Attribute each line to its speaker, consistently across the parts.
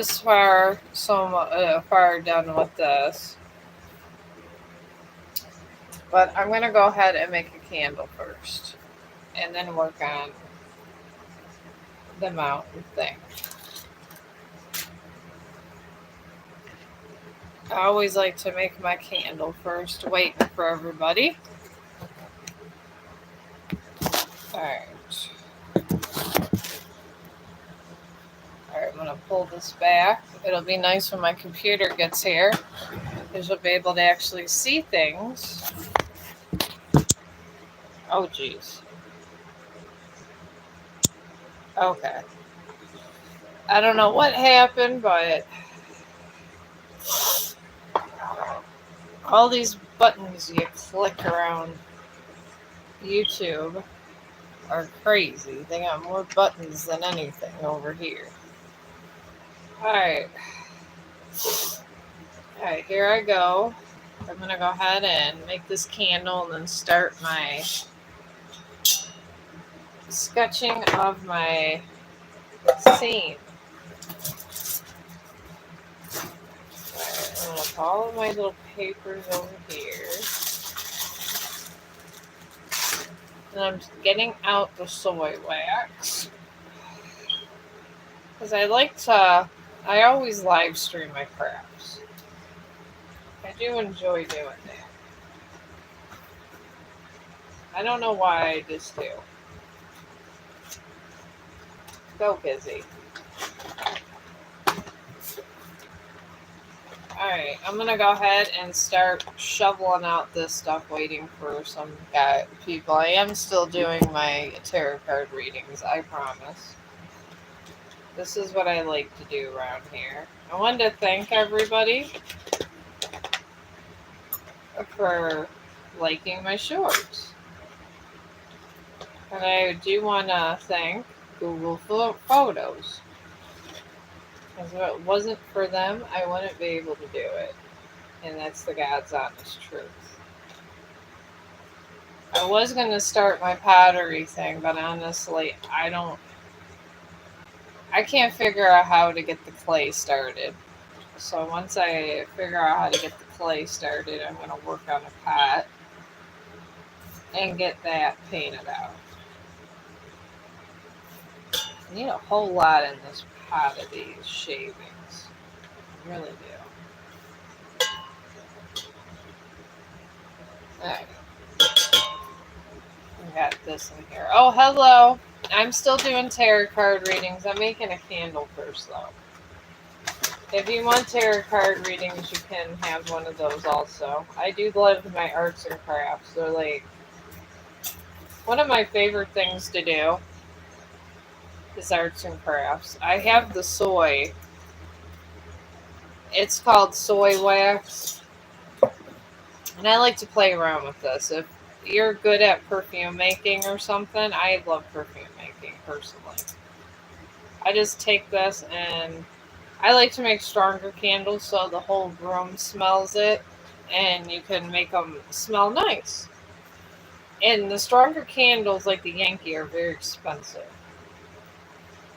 Speaker 1: this far done with this, but I'm gonna go ahead and make a candle first, and then work on the mountain thing. I always like to make my candle first, waiting for everybody. All right. All right, I'm gonna pull this back. It'll be nice when my computer gets here, because you'll be able to actually see things. Oh, geez. Okay. I don't know what happened, but all these buttons you click around YouTube are crazy. They got more buttons than anything over here. Alright. Alright, here I go. I'm going to go ahead and make this candle and then start my sketching of my scene. Alright, I'm going to put all of my little papers over here. And I'm getting out the soy wax. Because I always live stream my crafts. I do enjoy doing that. I don't know why I just do. So busy. Alright, I'm going to go ahead and start shoveling out this stuff, waiting for some people. I am still doing my tarot card readings, I promise. This is what I like to do around here. I wanted to thank everybody for liking my shorts. And I do want to thank Google Photos. Because if it wasn't for them, I wouldn't be able to do it. And that's the God's honest truth. I was going to start my pottery thing, but honestly, I can't figure out how to get the clay started. So once I figure out how to get the clay started, I'm going to work on a pot and get that painted out. I need a whole lot in this pot of these shavings. I really do. Alright. I got this in here. Oh, hello. I'm still doing tarot card readings. I'm making a candle first, though. If you want tarot card readings, you can have one of those also. I do love my arts and crafts. They're like one of my favorite things to do is arts and crafts. I have the soy. It's called soy wax. And I like to play around with this. If you're good at perfume making or something, I love perfume making personally. I just take this and I like to make stronger candles so the whole room smells it and you can make them smell nice. And the stronger candles like the Yankee are very expensive.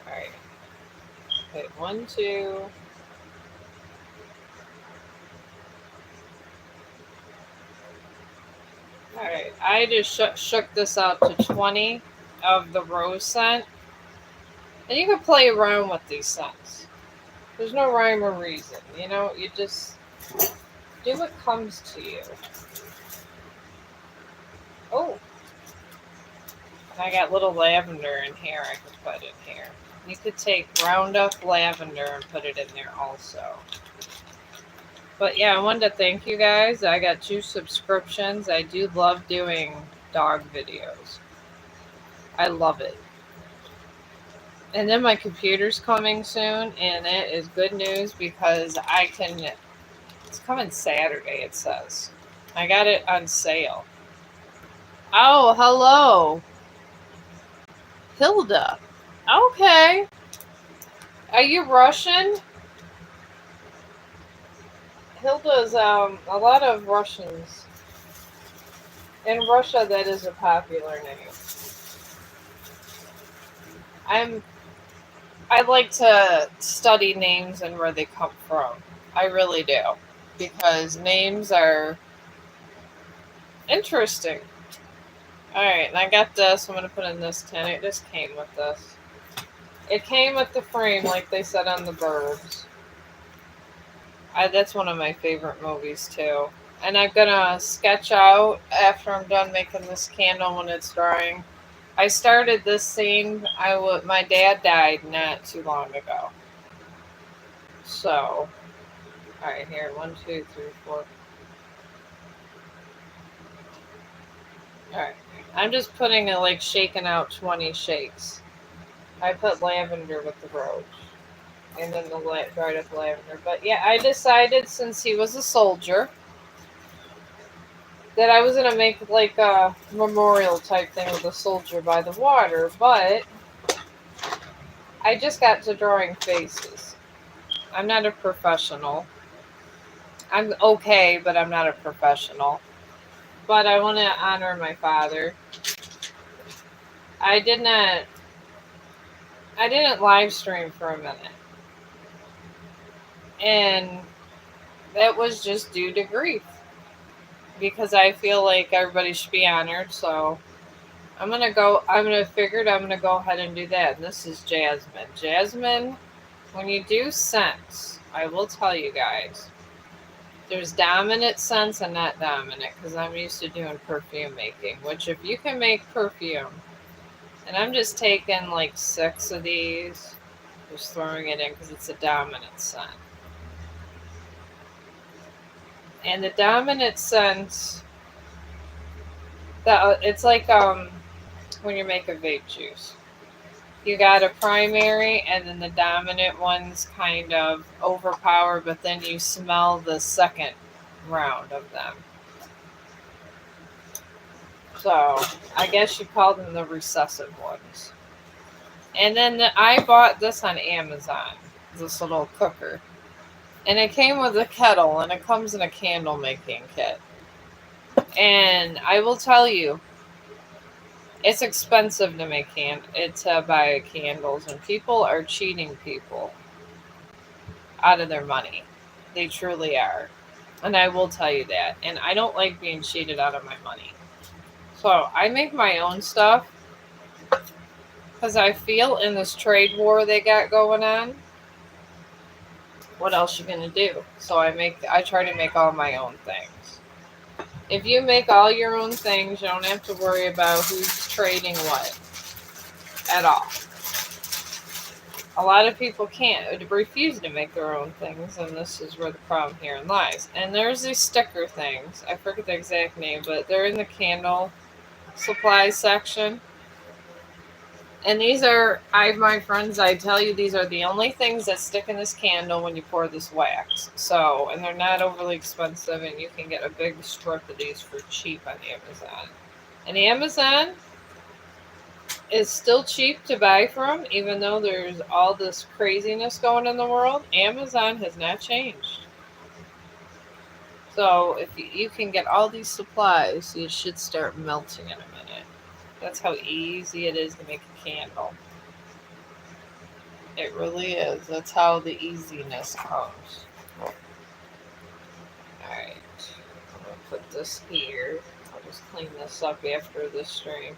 Speaker 1: Alright. Okay, 1, 2. Alright, I just shook this out to 20 of the rose scent. And you can play around with these scents. There's no rhyme or reason, you know? You just do what comes to you. Oh. And I got little lavender in here I could put in here. You could take ground up lavender and put it in there also. But yeah, I wanted to thank you guys. I got 2 subscriptions. I do love doing dog videos. I love it. And then my computer's coming soon, and it is good news because it's coming Saturday, it says. I got it on sale. Oh, hello. Hilda. Okay. Are you Russian? Hilda's, a lot of Russians. In Russia, that is a popular name. I like to study names and where they come from. I really do. Because names are interesting. Alright, and I got this. I'm going to put in this tin. It just came with this. It came with the frame, like they said on the Burbs. That's one of my favorite movies, too. And I'm going to sketch out after I'm done making this candle when it's drying. I started this scene. My dad died not too long ago. So, alright, here. 1, 2, 3, 4. Alright. I'm just putting it like shaking out 20 shakes. I put lavender with the rose. And then the dried up lavender. But yeah, I decided since he was a soldier that I was going to make like a memorial type thing with a soldier by the water. But I just got to drawing faces. I'm not a professional. I'm okay, but I'm not a professional. But I want to honor my father. I didn't live stream for a minute. And that was just due to grief. Because I feel like everybody should be honored, so I'm gonna go ahead and do that. And this is Jasmine. Jasmine, when you do scents, I will tell you guys, there's dominant scents and not dominant, because I'm used to doing perfume making, which if you can make perfume, and I'm just taking like 6 of these, just throwing it in because it's a dominant scent. And the dominant scent, it's like when you make a vape juice. You got a primary, and then the dominant ones kind of overpower, but then you smell the second round of them. So I guess you call them the recessive ones. And then I bought this on Amazon, this little cooker. And it came with a kettle, and it comes in a candle making kit. And I will tell you, it's expensive to buy candles, and people are cheating people out of their money. They truly are. And I will tell you that. And I don't like being cheated out of my money. So I make my own stuff because I feel in this trade war they got going on, what else you gonna do? So I try to make all my own things. If you make all your own things, you don't have to worry about who's trading what at all. A lot of people refuse to make their own things, and this is where the problem herein lies. And there's these sticker things. I forget the exact name, but they're in the candle supply section. And these are, my friends, I tell you, these are the only things that stick in this candle when you pour this wax. So, and they're not overly expensive, and you can get a big strip of these for cheap on Amazon. And Amazon is still cheap to buy from, even though there's all this craziness going in the world. Amazon has not changed. So, if you can get all these supplies, you should start melting in a minute. That's how easy it is to make a candle. It really is. That's how the easiness comes. Alright. I'm going to put this here. I'll just clean this up after this stream.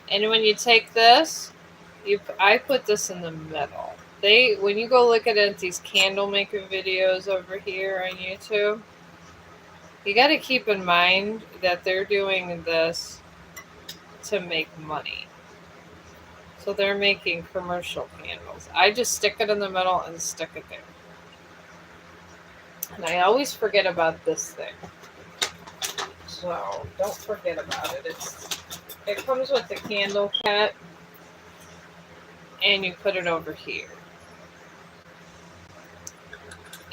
Speaker 1: And when you take this, I put this in the middle. When you go look at these candle making videos over here on YouTube, you got to keep in mind that they're doing this to make money. So they're making commercial candles. I just stick it in the middle and stick it there. And I always forget about this thing. So don't forget about it. It comes with the candle kit. And you put it over here.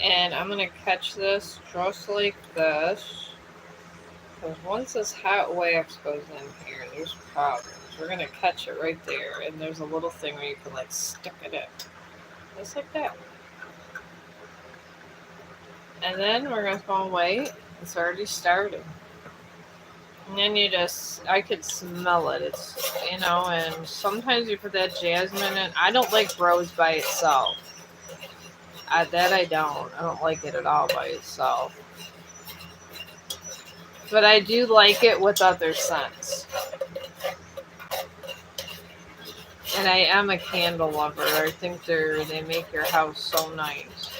Speaker 1: And I'm going to catch this just like this. Because once this hot wax goes in here, there's problems. We're going to catch it right there. And there's a little thing where you can like stick it in. Just like that. And then we're going to go and wait. It's already started. And then I could smell it. It's, and sometimes you put that jasmine in. I don't like rose by itself. That I don't. I don't like it at all by itself. But I do like it with other scents. And I am a candle lover. I think they make your house so nice.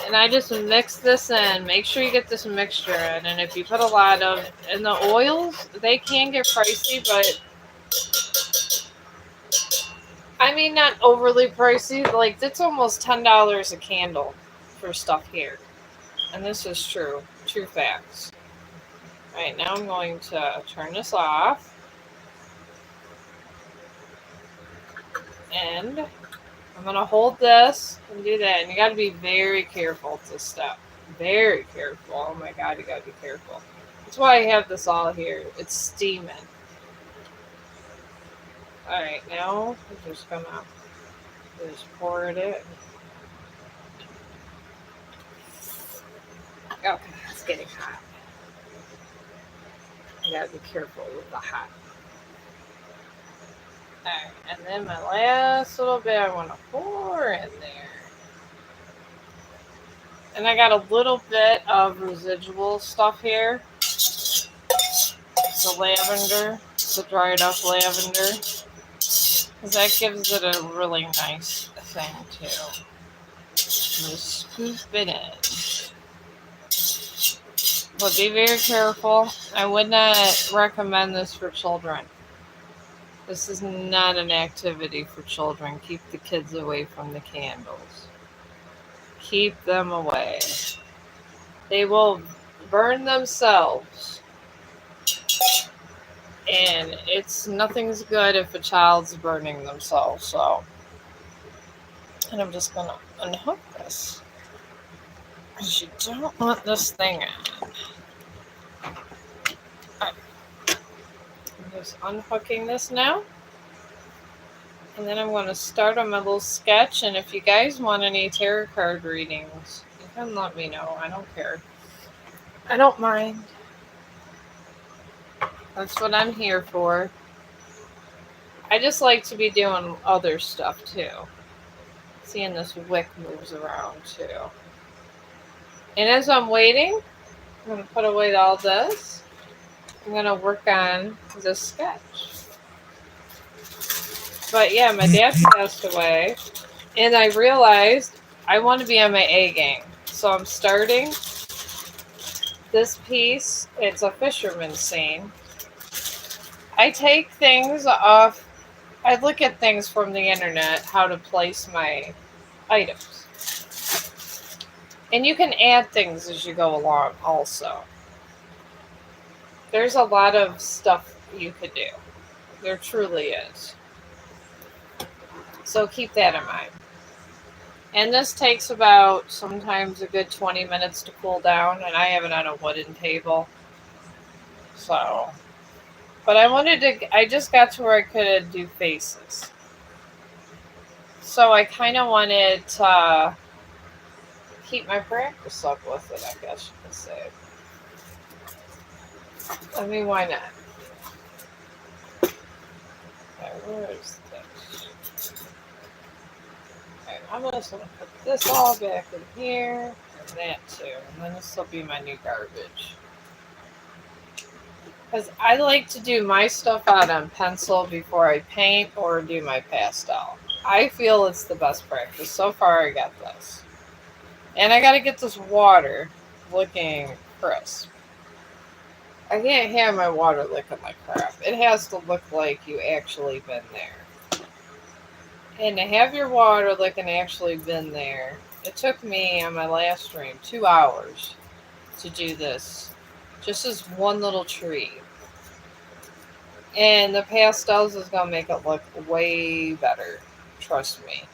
Speaker 1: And I just mix this in. Make sure you get this mixture in. And if you put a lot of... And the oils, they can get pricey, but... I mean, not overly pricey. Like, it's almost $10 a candle for stuff here. And this is true. True facts. Alright, now I'm going to turn this off. And I'm going to hold this and do that. And you got to be very careful with this step. Very careful. Oh my God, you got to be careful. That's why I have this all here. It's steaming. Alright, now I'm just going to just pour it in. Okay, it's getting hot. You got to be careful with the hot. Alright, and then my last little bit I want to pour in there. And I got a little bit of residual stuff here. The lavender, the dried up lavender. Because that gives it a really nice thing too. Just scoop it in. But be very careful. I would not recommend this for children. This is not an activity for children. Keep the kids away from the candles. Keep them away. They will burn themselves. And nothing's good if a child's burning themselves. So, and I'm just going to unhook this. Because you don't want this thing on. Right. I'm just unhooking this now. And then I'm going to start on my little sketch. And if you guys want any tarot card readings, you can let me know. I don't care. I don't mind. That's what I'm here for. I just like to be doing other stuff too. Seeing this wick moves around too. And as I'm waiting, I'm going to put away all this. I'm going to work on this sketch. But yeah, my dad passed away. And I realized I want to be on my A game. So I'm starting this piece. It's a fisherman's scene. I take things off. I look at things from the internet, how to place my items. And you can add things as you go along also. There's a lot of stuff you could do. There truly is. So keep that in mind. And this takes about sometimes a good 20 minutes to cool down. And I have it on a wooden table. So, but I just got to where I could do faces. So I kind of wanted to keep my practice up with it, I guess you could say. I mean, why not? Okay, where is this? Okay, I'm just going to put this all back in here, and that too. And then this will be my new garbage. Because I like to do my stuff out on pencil before I paint or do my pastel. I feel it's the best practice. So far, I got this. And I got to get this water looking crisp. I can't have my water looking like crap. It has to look like you actually been there. And to have your water looking actually been there, it took me on my last stream 2 hours to do this. Just as one little tree. And the pastels is going to make it look way better. Trust me.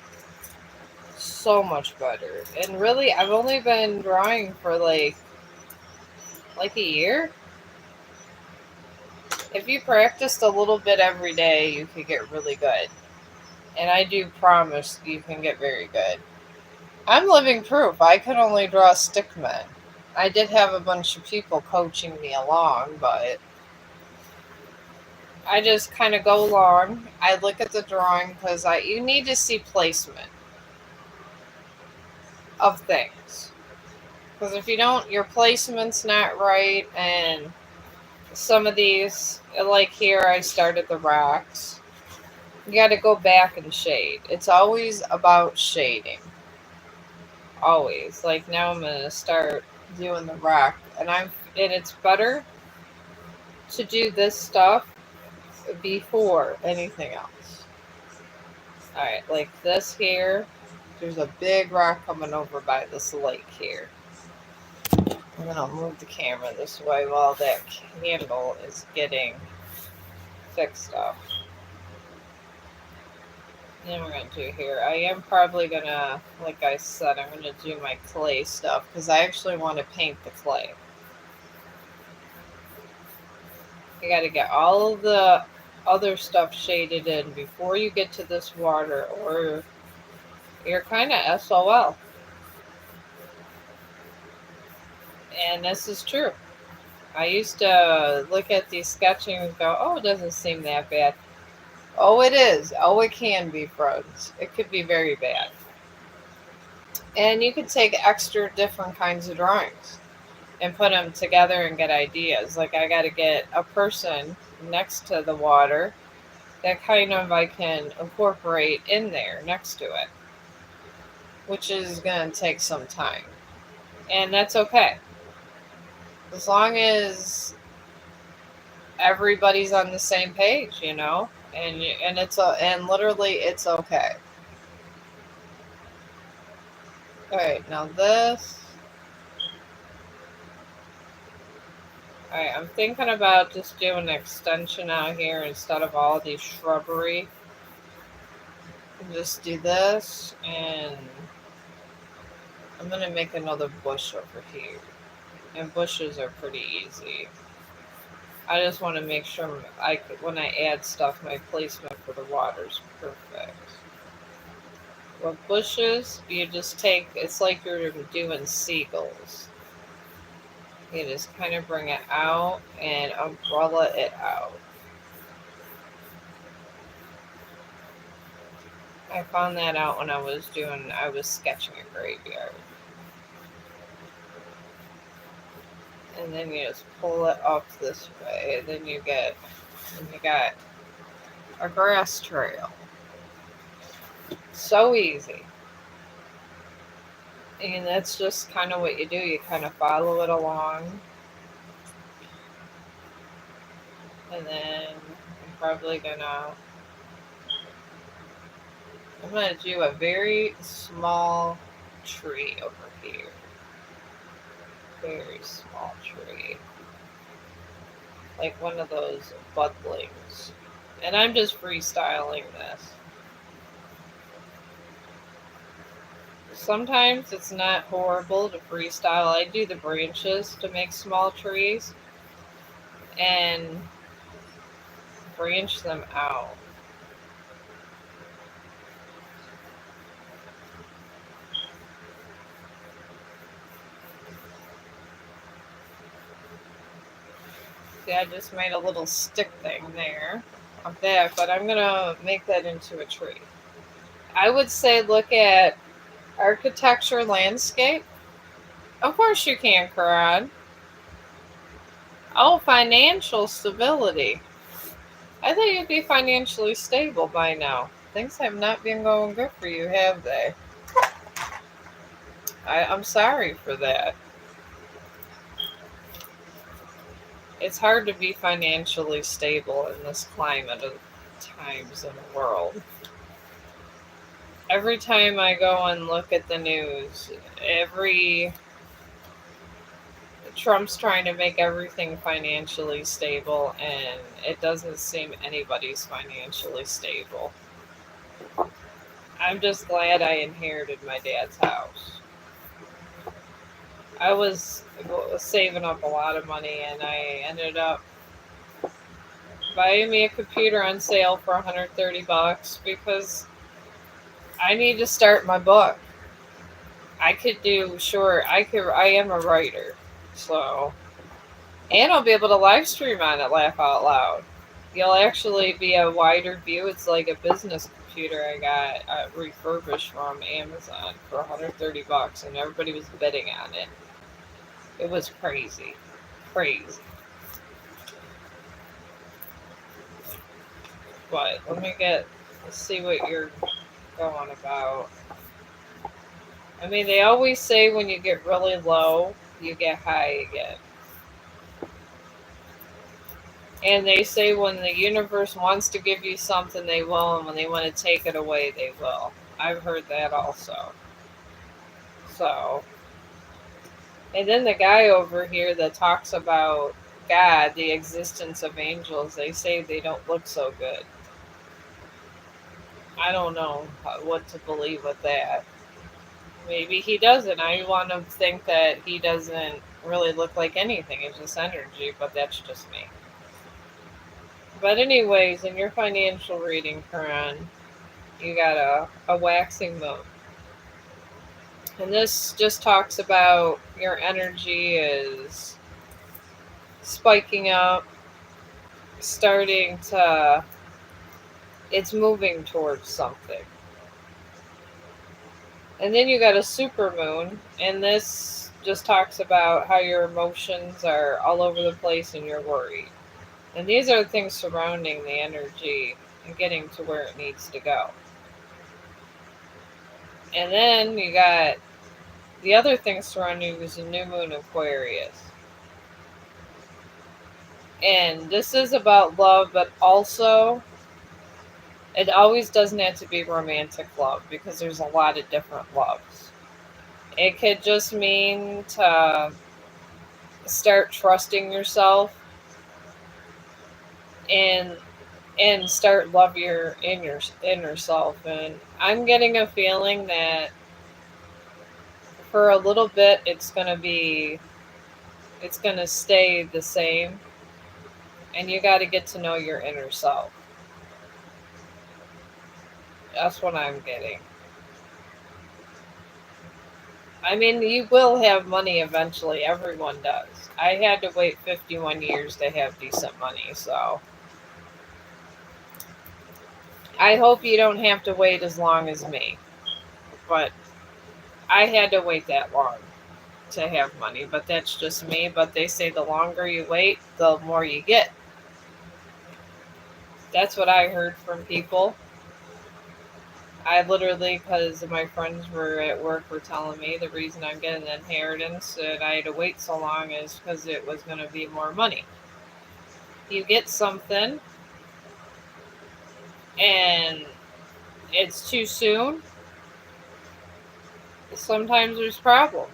Speaker 1: So much better. And really, I've only been drawing for like a year. If you practiced a little bit every day, you could get really good. And I do promise you can get very good. I'm living proof. I could only draw stickmen. I did have a bunch of people coaching me along, but I just kind of go along. I look at the drawing because you need to see placement of things. Because if you don't, your placement's not right, and some of these, like here, I started the rocks. You got to go back and shade. It's always about shading. Always. Like now, I'm gonna start doing the rock, and it's better to do this stuff before anything else. All right, like this here. There's a big rock coming over by this lake here. I'm gonna move the camera this way while that candle is getting fixed up. And then we're gonna do here. I am probably gonna, like I said, I'm gonna do my clay stuff because I actually want to paint the clay. You got to get all of the other stuff shaded in before you get to this water, or you're kind of SOL. And this is true. I used to look at these sketching and go, oh, it doesn't seem that bad. Oh, it is. Oh, it can be, friends. It could be very bad. And you could take extra different kinds of drawings and put them together and get ideas. Like I got to get a person next to the water that kind of I can incorporate in there next to it, which is going to take some time. And that's okay. As long as everybody's on the same page, you know, and literally it's okay. All right, now this. All right, I'm thinking about just doing an extension out here instead of all these shrubbery. Just do this, and I'm gonna make another bush over here. And bushes are pretty easy. I just want to make sure when I add stuff, my placement for the water's perfect. With bushes, you just take, it's like you're doing seagulls. You just kind of bring it out and umbrella it out. I found that out when I was sketching a graveyard. And then you just pull it up this way. Then you got a grass trail. So easy. And that's just kind of what you do. You kind of follow it along. And then I'm gonna do a very small tree over here. Very small tree. Like one of those budlings. And I'm just freestyling this. Sometimes it's not horrible to freestyle. I do the branches to make small trees and branch them out. See, I just made a little stick thing there of that, but I'm gonna make that into a tree. I would say look at architecture, landscape. Of course you can, Karan. Oh, financial stability. I thought you'd be financially stable by now. Things have not been going good for you, have they? I'm sorry for that. It's hard to be financially stable in this climate of times in the world. Every time I go and look at the news, Trump's trying to make everything financially stable, and it doesn't seem anybody's financially stable. I'm just glad I inherited my dad's house. I was saving up a lot of money, and I ended up buying me a computer on sale for $130 because I need to start my book. I am a writer, so, and I'll be able to live stream on it, laugh out loud. You'll actually be a wider view. It's like a business computer I got refurbished from Amazon for $130, and everybody was bidding on it. It was crazy, crazy. But let's see what you're going about. I mean, they always say when you get really low, you get high again. And they say when the universe wants to give you something, they will, and when they want to take it away, they will. I've heard that also. So, and then the guy over here that talks about God, the existence of angels, they say they don't look so good. I don't know what to believe with that. Maybe he doesn't. I want to think that he doesn't really look like anything. It's just energy, but that's just me. But anyways, in your financial reading, Karan, you got a waxing moon. And this just talks about your energy is spiking up, starting to, it's moving towards something. And then you got a super moon, and this just talks about how your emotions are all over the place and you're worried. And these are the things surrounding the energy and getting to where it needs to go. And then you got the other thing surrounding you is a new moon Aquarius. And this is about love, but also it always doesn't have to be romantic love because there's a lot of different loves. It could just mean to start trusting yourself and start love your inner self. And I'm getting a feeling that for a little bit it's gonna stay the same, and you got to get to know your inner self. That's what I'm getting. I mean, you will have money eventually. Everyone does. I had to wait 51 years to have decent money, so I hope you don't have to wait as long as me. But I had to wait that long to have money, but that's just me. But they say the longer you wait, the more you get. That's what I heard from people. I literally, because my friends were at work, were telling me the reason I'm getting an inheritance and I had to wait so long is because it was going to be more money. You get something and it's too soon, sometimes there's problems.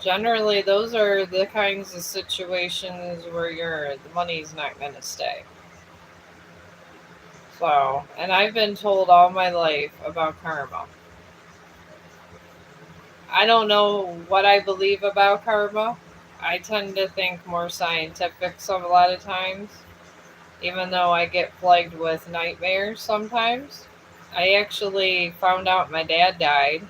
Speaker 1: Generally, those are the kinds of situations where the money's not going to stay. So, and I've been told all my life about karma. I don't know what I believe about karma. I tend to think more scientific some a lot of times, even though I get plagued with nightmares sometimes. I actually found out my dad died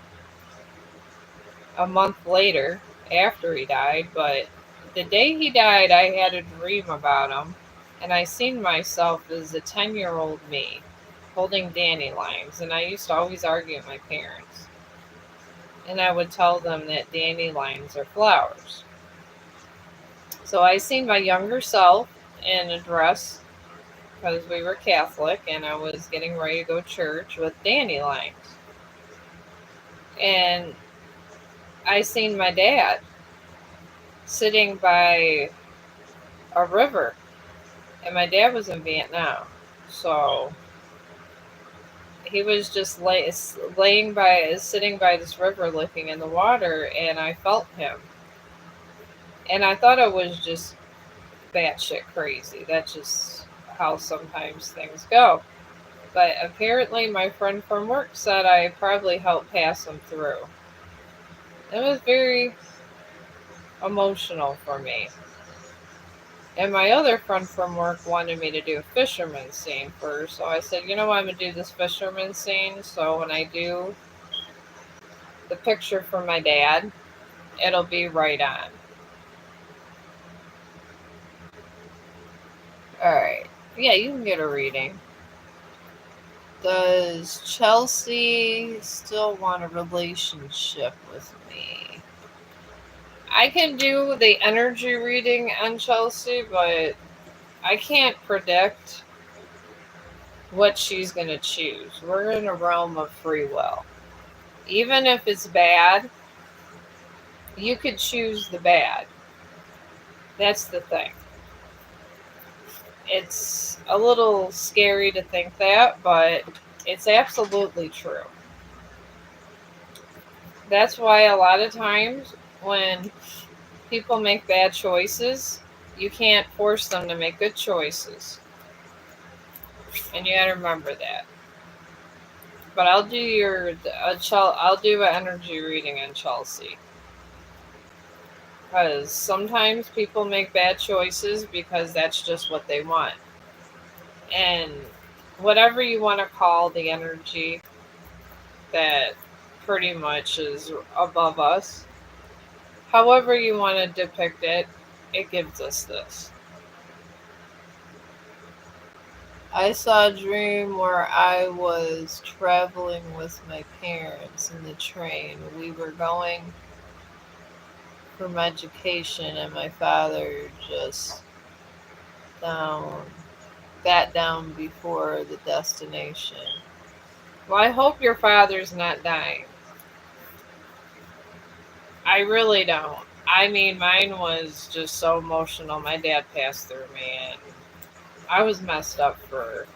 Speaker 1: a month later after he died, but the day he died, I had a dream about him, and I seen myself as a 10-year-old me holding dandelions, and I used to always argue with my parents. And I would tell them that dandelions are flowers. So I seen my younger self in a dress because we were Catholic and I was getting ready to go to church with dandelions. And I seen my dad sitting by a river, and my dad was in Vietnam. So he was just sitting by this river looking in the water, and I felt him. And I thought it was just batshit crazy. That's just how sometimes things go. But apparently, my friend from work said I probably helped pass him through. It was very emotional for me. And my other friend from work wanted me to do a fisherman scene first. So I said, you know what, I'm going to do this fisherman scene. So when I do the picture for my dad, it'll be right on. Alright. Yeah, you can get a reading. Does Chelsea still want a relationship with me? I can do the energy reading on Chelsea, but I can't predict what she's going to choose. We're in a realm of free will. Even if it's bad, you could choose the bad. That's the thing. It's a little scary to think that, but it's absolutely true. That's why a lot of times when people make bad choices, you can't force them to make good choices. And you gotta remember that. But I'll do an energy reading on Chelsea. Because sometimes people make bad choices because that's just what they want. And whatever you want to call the energy that pretty much is above us, however you want to depict it, it gives us this. I saw a dream where I was traveling with my parents in the train. We were going for my education, and my father just sat down before the destination. Well, I hope your father's not dying. I really don't. I mean, mine was just so emotional. My dad passed through me, and I was messed up for,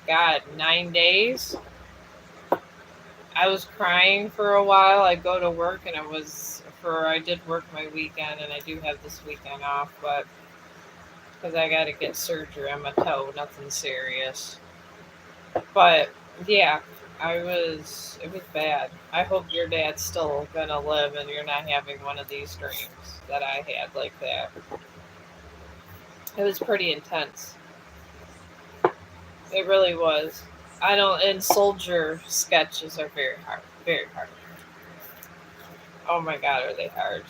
Speaker 1: God, 9 days. I was crying for a while. I go to work, and I did work my weekend, and I do have this weekend off, but because I got to get surgery on my toe, nothing serious. But yeah, it was bad. I hope your dad's still gonna live and you're not having one of these dreams that I had like that. It was pretty intense. It really was. I don't, and soldier sketches are very hard. Very hard. Oh my god, are they hard?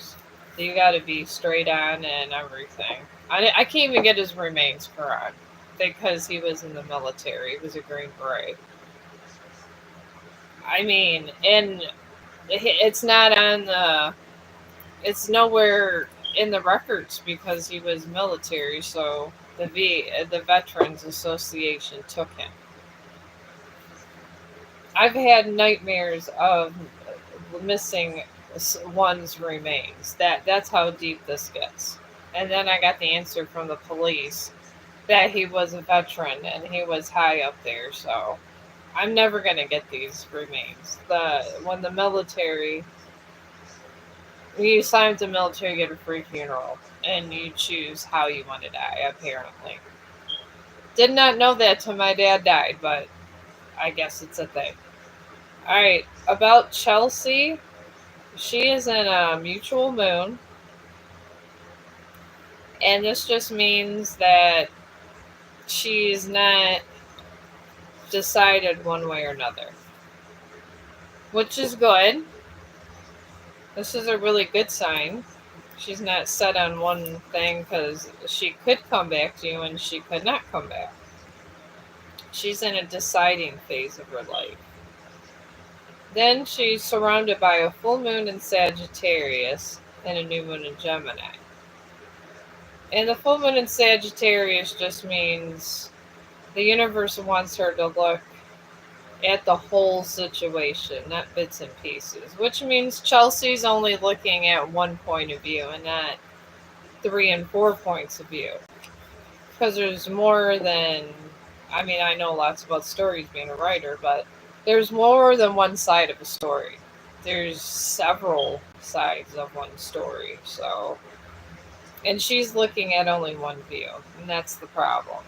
Speaker 1: You gotta be straight on and everything. I can't even get his remains correct because he was in the military. He was a Green Beret. I mean, and it's not on it's nowhere in the records because he was military, so the Veterans Association took him. I've had nightmares of missing one's remains. That's how deep this gets. And then I got the answer from the police that he was a veteran and he was high up there, so I'm never gonna get these remains. When the military, you sign with the military, you get a free funeral, and you choose how you want to die. Apparently, did not know that till my dad died, but I guess it's a thing. All right, about Chelsea, she is in a mutual moon, and this just means that she's not decided one way or another, which is good. This is a really good sign. She's not set on one thing because she could come back to you and she could not come back. She's in a deciding phase of her life. Then she's surrounded by a full moon in Sagittarius and a new moon in Gemini. And the full moon in Sagittarius just means the universe wants her to look at the whole situation, not bits and pieces, which means Chelsea's only looking at one point of view and not 3 and 4 points of view. Because there's more than, I mean, I know lots about stories being a writer, but there's more than one side of a story. There's several sides of one story, so, and she's looking at only one view, and that's the problem.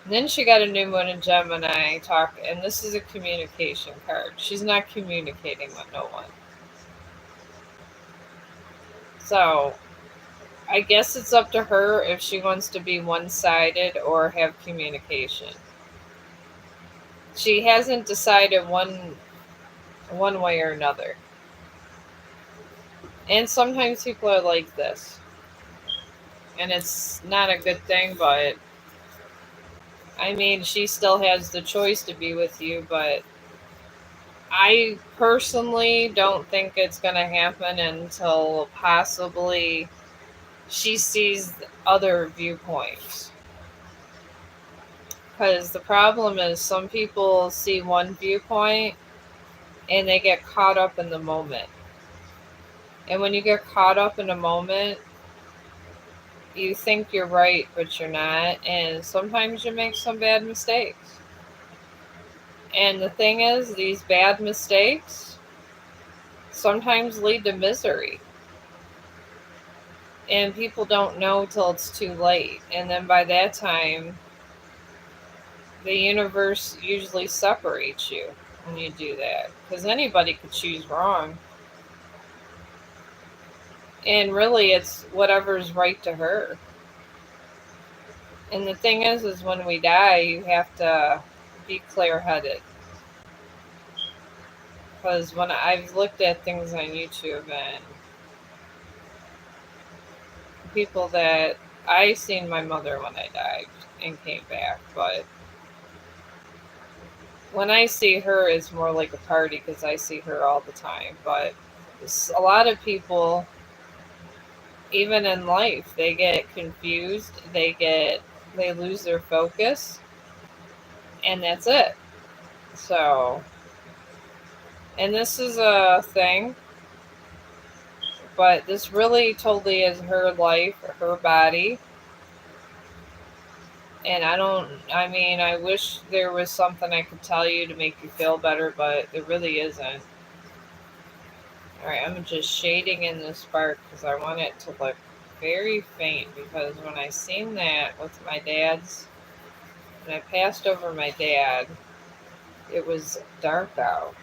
Speaker 1: And then she got a new moon in Gemini and this is a communication card. She's not communicating with no one. So, I guess it's up to her if she wants to be one-sided or have communication. She hasn't decided one way or another. And sometimes people are like this. And it's not a good thing, but I mean, she still has the choice to be with you, but I personally don't think it's going to happen until possibly she sees other viewpoints. Because the problem is, some people see one viewpoint and they get caught up in the moment. And when you get caught up in a moment, you think you're right, but you're not. And sometimes you make some bad mistakes. And the thing is, these bad mistakes sometimes lead to misery. And people don't know till it's too late. And then by that time, the universe usually separates you when you do that. Because anybody could choose wrong. And really, it's whatever's right to her. And the thing is when we die, you have to be clear-headed. Because when I've looked at things on YouTube and people that I seen my mother when I died and came back, but when I see her, it's more like a party because I see her all the time. But a lot of people, even in life, they get confused, they lose their focus, and that's it. So, and this is a thing, but this really totally is her life, her body. And I mean, I wish there was something I could tell you to make you feel better, but there really isn't. Alright, I'm just shading in this spark because I want it to look very faint, because when I seen that with my dad's, when I passed over my dad, it was dark out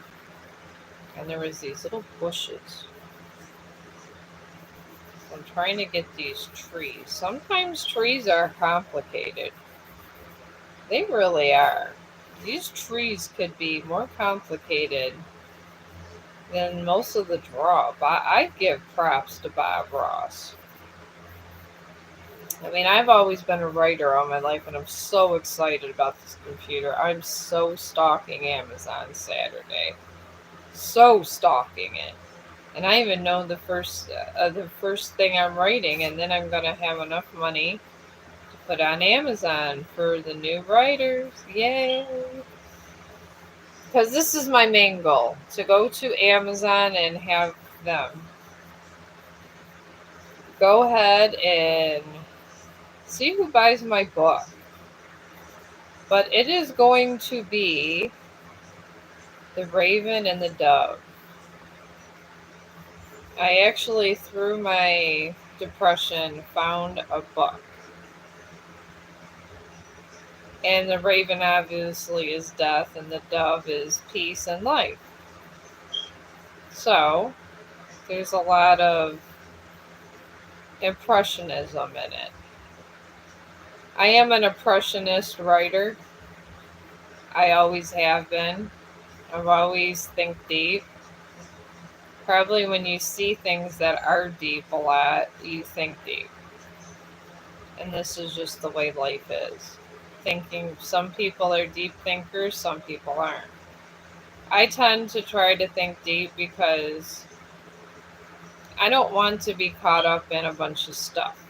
Speaker 1: and there was these little bushes. I'm trying to get these trees. Sometimes trees are complicated. They really are. These trees could be more complicated than most of the draw. But I give props to Bob Ross. I mean, I've always been a writer all my life, and I'm so excited about this computer. I'm so stalking Amazon Saturday. So stalking it. And I even know the first thing I'm writing, and then I'm gonna have enough money to put on Amazon for the new writers. Yay! Because this is my main goal, to go to Amazon and have them go ahead and see who buys my book. But it is going to be The Raven and the Dove. I actually, through my depression, found a book. And the raven obviously is death, and the dove is peace and life. So, there's a lot of impressionism in it. I am an impressionist writer. I always have been. I've always think deep. Probably when you see things that are deep a lot, you think deep. And this is just the way life is. Thinking, some people are deep thinkers, some people aren't. I tend to try to think deep because I don't want to be caught up in a bunch of stuff.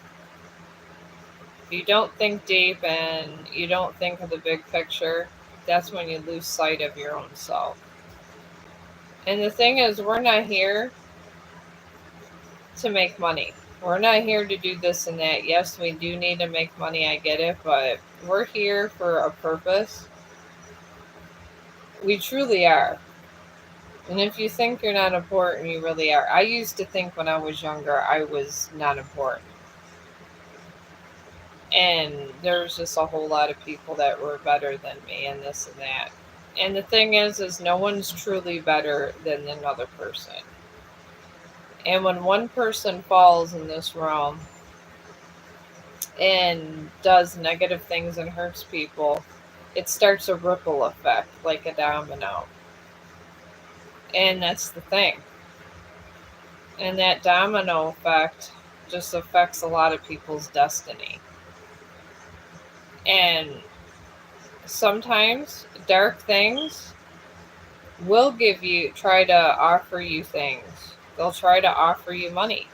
Speaker 1: If you don't think deep and you don't think of the big picture, that's when you lose sight of your own self. And the thing is, we're not here to make money. We're not here to do this and that. Yes, we do need to make money, I get it, but we're here for a purpose. We truly are. And if you think you're not important, you really are. I used to think when I was younger I was not important. And there's just a whole lot of people that were better than me and this and that. And the thing is no one's truly better than another person. And when one person falls in this realm and does negative things and hurts people, it starts a ripple effect, like a domino. And that's the thing. And that domino effect just affects a lot of people's destiny. And sometimes dark things will try to offer you things. They'll try to offer you money.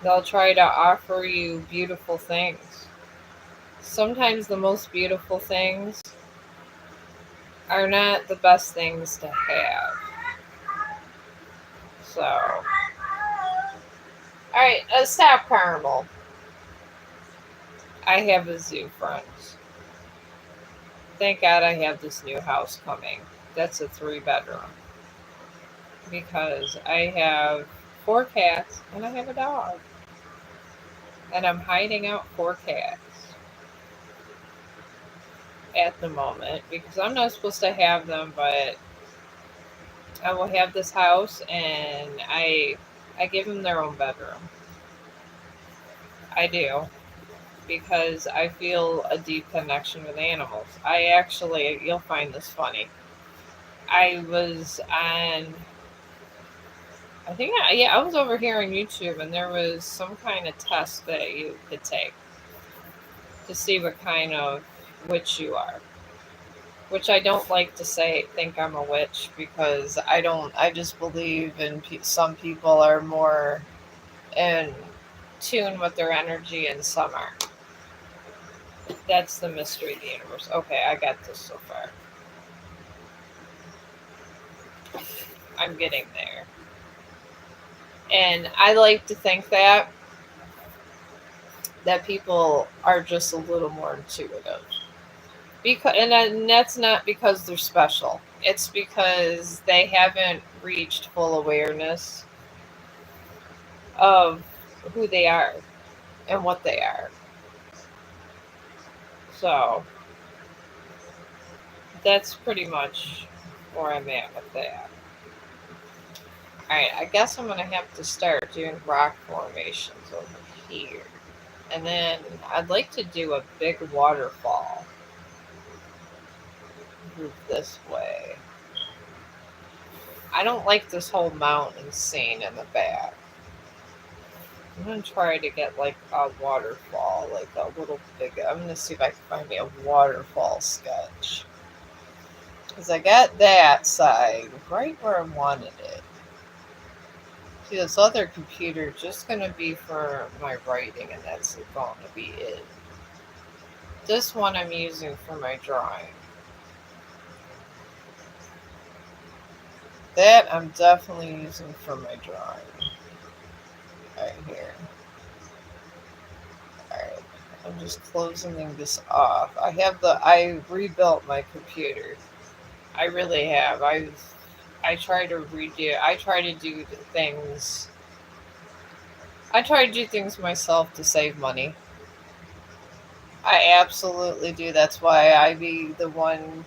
Speaker 1: They'll try to offer you beautiful things. Sometimes the most beautiful things are not the best things to have. So, alright, stop, Caramel. I have a zoo, friends. Thank God I have this new house coming. That's a 3-bedroom. Because I have 4 cats and I have a dog. And I'm hiding out 4 cats at the moment because I'm not supposed to have them, but I will have this house and I give them their own bedroom. I do. Because I feel a deep connection with animals. You'll find this funny. I was on, I was over here on YouTube and there was some kind of test that you could take to see what kind of witch you are. Which I don't like to think I'm a witch because I just believe in some people are more in tune with their energy and some aren't. That's the mystery of the universe. Okay, I got this so far. I'm getting there. And I like to think that people are just a little more intuitive. And that's not because they're special. It's because they haven't reached full awareness of who they are and what they are. So that's pretty much where I'm at with that. Alright, I guess I'm going to have to start doing rock formations over here. And then I'd like to do a big waterfall. Move this way. I don't like this whole mountain scene in the back. I'm going to try to get like a waterfall, like a little big. I'm going to see if I can find me a waterfall sketch. Because I got that side right where I wanted it. See, this other computer just going to be for my writing, and that's going to be it. This one I'm using for my drawing. That I'm definitely using for my drawing. Right here. Alright, I'm just closing this off. I rebuilt my computer. I really have. I try to redo. I try to do things. I try to do things myself to save money. I absolutely do. That's why I be the one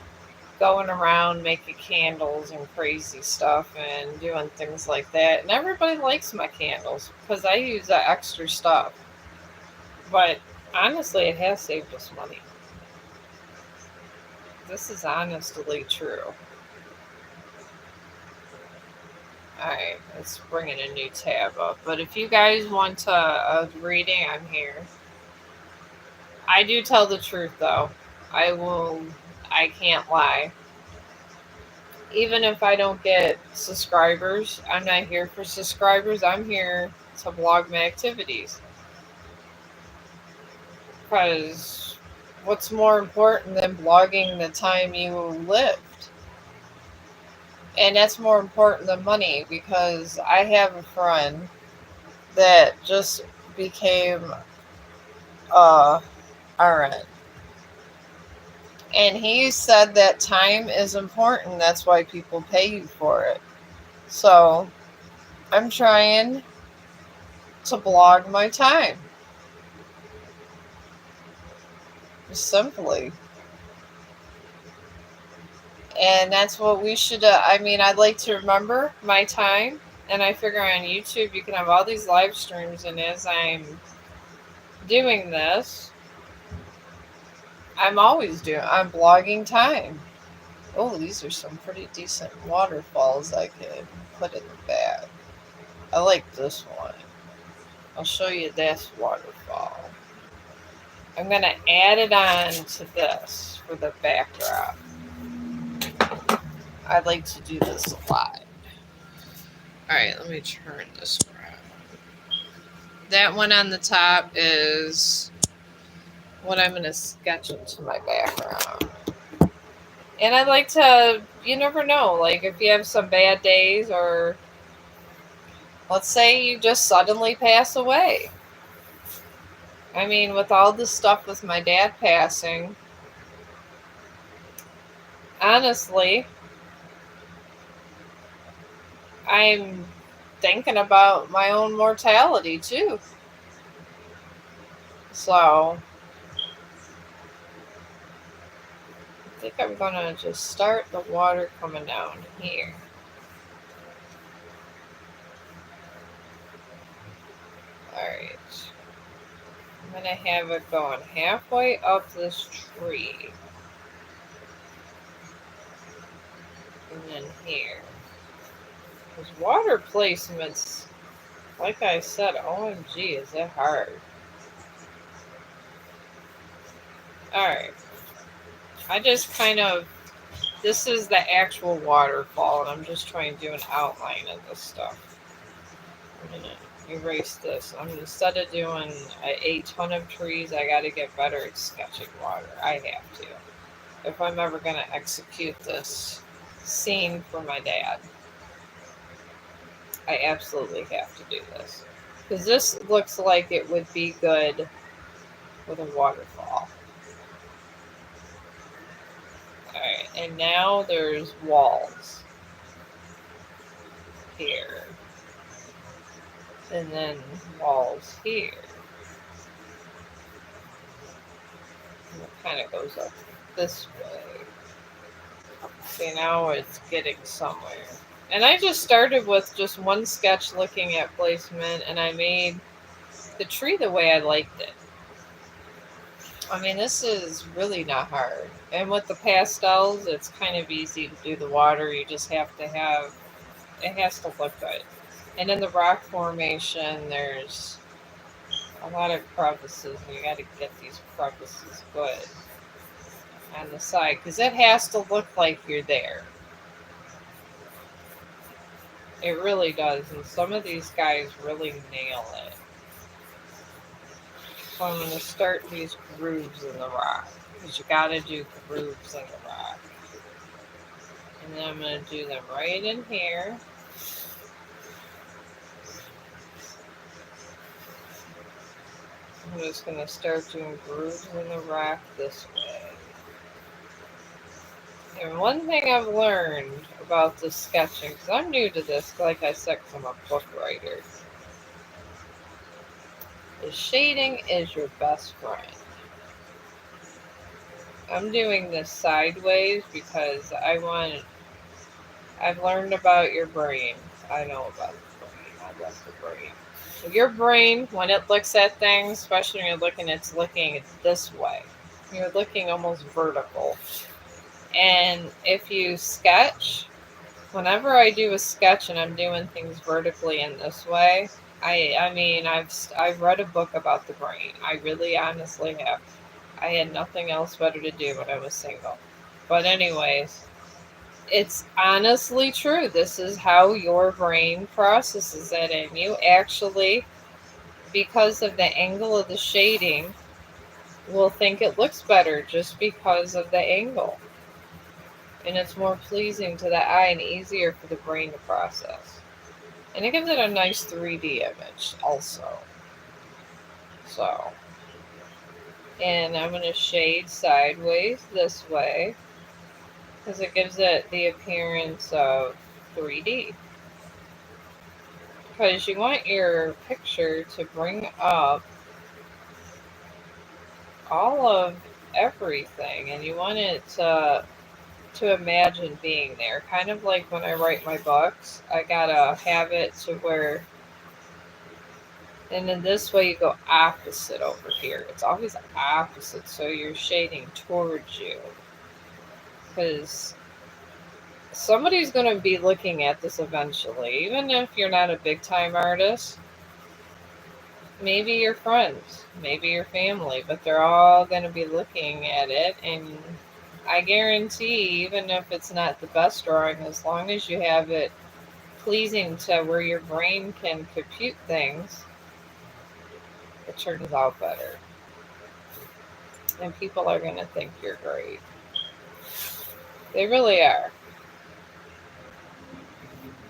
Speaker 1: going around making candles and crazy stuff and doing things like that. And everybody likes my candles because I use that extra stuff. But honestly, it has saved us money. This is honestly true. Alright, let's bring in a new tab up. But if you guys want a reading, I'm here. I do tell the truth, though. I can't lie. Even if I don't get subscribers, I'm not here for subscribers. I'm here to blog my activities. Because what's more important than blogging the time you lived? And that's more important than money, because I have a friend that just became RN. And he said that time is important. That's why people pay you for it. So I'm trying to blog my time. Just simply. And that's what we should, I'd like to remember my time. And I figure on YouTube you can have all these live streams. And as I'm doing this, I'm blogging time. Oh, these are some pretty decent waterfalls I could put in the back. I like this one. I'll show you this waterfall. I'm going to add it on to this for the backdrop. I like to do this a lot. Alright, let me turn this around. That one on the top is what I'm going to sketch into my background. And I like to, you never know, like if you have some bad days or let's say you just suddenly pass away. I mean, with all this stuff with my dad passing, honestly, I'm thinking about my own mortality too. So, I think I'm going to just start the water coming down here. Alright. I'm going to have it going halfway up this tree. And then here. Because water placements, like I said, OMG, is that hard. Alright. I just kind of, this is the actual waterfall, and I'm just trying to do an outline of this stuff. I'm going to erase this. Instead of doing a ton of trees, I got to get better at sketching water. I have to. If I'm ever going to execute this scene for my dad. I absolutely have to do this. Because this looks like it would be good with a waterfall. Alright, and now there's walls here. And then walls here. And it kind of goes up this way. See, now it's getting somewhere. And I just started with just one sketch looking at placement, and I made the tree the way I liked it. I mean, this is really not hard. And with the pastels, it's kind of easy to do the water. You just have to have, it has to look good. And in the rock formation, there's a lot of crevices, and you got to get these crevices good on the side, because it has to look like you're there. It really does, and some of these guys really nail it. So I'm going to start these grooves in the rock, because you got to do grooves in the rock. And then I'm going to do them right in here. I'm just going to start doing grooves in the rock this way. And one thing I've learned about this sketching, because I'm new to this, like I said, because I'm a book writer, is shading is your best friend. I'm doing this sideways because I've learned about your brain. I know about the brain. I love the brain. Your brain, when it looks at things, especially when you're looking, it's looking this way. You're looking almost vertical. And if you sketch, whenever I do a sketch and I'm doing things vertically in this way, I mean, I've read a book about the brain. I really honestly have. I had nothing else better to do when I was single. But anyways, it's honestly true. This is how your brain processes it, and you actually, because of the angle of the shading, will think it looks better just because of the angle. And it's more pleasing to the eye and easier for the brain to process. And it gives it a nice 3D image also. So, and I'm going to shade sideways this way, because it gives it the appearance of 3D. Because you want your picture to bring up all of everything, and you want it to imagine being there. Kind of like when I write my books, I gotta have it to where, and in this way you go opposite over here. It's always opposite, so you're shading towards you. Because somebody's going to be looking at this eventually, even if you're not a big time artist. maybe your friends, maybe your family, but they're all going to be looking at it. And I guarantee, even if it's not the best drawing, as long as you have it pleasing to where your brain can compute things, it turns out better. And people are going to think you're great. They really are.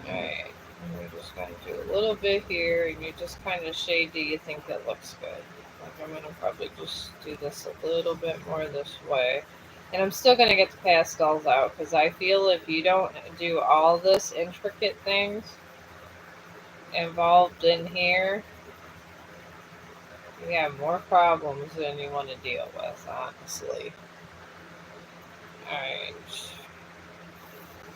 Speaker 1: Alright, and we're just going to do a little bit here, and you just kind of shade. Do you think that looks good? Like, I'm going to probably just do this a little bit more this way. And I'm still going to get the pastels out, because I feel if you don't do all this intricate things involved in here, you have more problems than you want to deal with, honestly. Alright.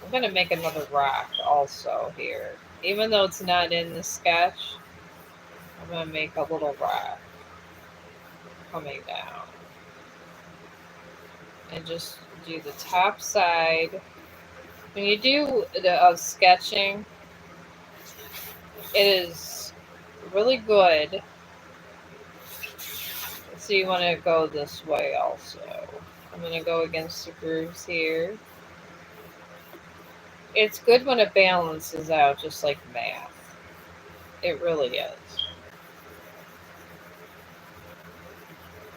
Speaker 1: I'm going to make another rock also here. Even though it's not in the sketch, I'm going to make a little rock coming down. And just do the top side. When you do the sketching, it is really good. So you want to go this way also. I'm going to go against the grooves here. It's good when it balances out, just like math. It really is.